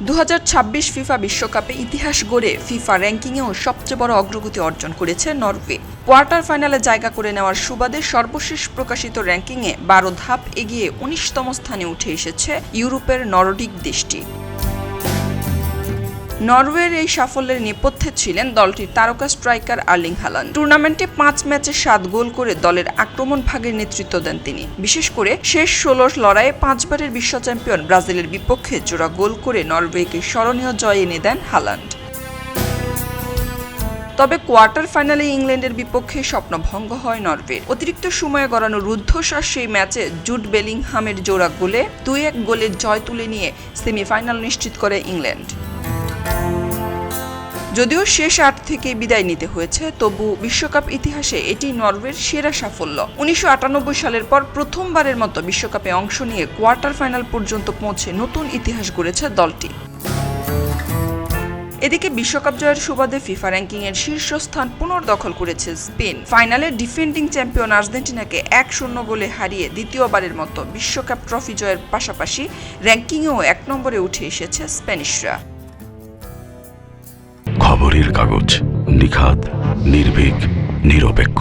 2026 FIFA বিশ্বকাপে ইতিহাস গড়ে ফিফা র্যাঙ্কিংয়েও সবচেয়ে বড় অগ্রগতি অর্জন করেছে নরওয়ে। কোয়ার্টার ফাইনালে জায়গা করে নেওয়ার সুবাদে সর্বশেষ প্রকাশিত র্যাঙ্কিংয়ে 12 ধাপ এগিয়ে 19তম স্থানে উঠে এসেছে ইউরোপের নর্ডিক দেশটি। নরওয়ের এই সাফল্যের নেপথ্যে ছিলেন দলটির তারকা স্ট্রাইকার আর্লিং হালান্ড। টুর্নামেন্টে 5 ম্যাচে 7 গোল করে দলের আক্রমণ ভাগের নেতৃত্ব দেন তিনি। বিশেষ করে শেষ 16 লড়াইয়ে 5 বারের বিশ্ব চ্যাম্পিয়ন ব্রাজিলের বিপক্ষে জোড়া গোল করে নরওয়েকে স্মরণীয় জয় এনে দেন হালান্ড। তবে কোয়ার্টার ফাইনালে ইংল্যান্ডের বিপক্ষে স্বপ্নভঙ্গ হয় নরওয়ের। অতিরিক্ত সময়ে গড়ানো রুদ্ধশ্বাস সেই ম্যাচে জুড বেলিংহামের জোড়া গোলে 2-1 গোলের জয় তুলে নিয়ে সেমিফাইনাল নিশ্চিত করে ইংল্যান্ড। যদিও শেষ 8 থেকে বিদায় নিতে হয়েছে, তবু বিশ্বকাপ ইতিহাসে এটি নরওয়ের সেরা সাফল্য। 1998 সালের পর প্রথমবারের মতো বিশ্বকাপে অংশ নিয়ে কোয়ার্টার ফাইনাল পর্যন্ত পৌঁছে নতুন ইতিহাস গড়েছে দলটি। এদিকে বিশ্বকাপ জয়ের সুবাদে ফিফা র্যাঙ্কিংয়ের শীর্ষস্থান পুনর্দখল করেছে স্পেন। ফাইনালে ডিফেন্ডিং চ্যাম্পিয়ন আর্জেন্টিনাকে 1-0 গোলে হারিয়ে দ্বিতীয়বারের মতো বিশ্বকাপ ট্রফি জয়ের পাশাপাশি র্যাঙ্কিংয়েও 1 নম্বরে উঠে এসেছে স্প্যানিশরা। খবরের কাগজ, নিখাত, নির্ভীক, নিরপেক্ষ।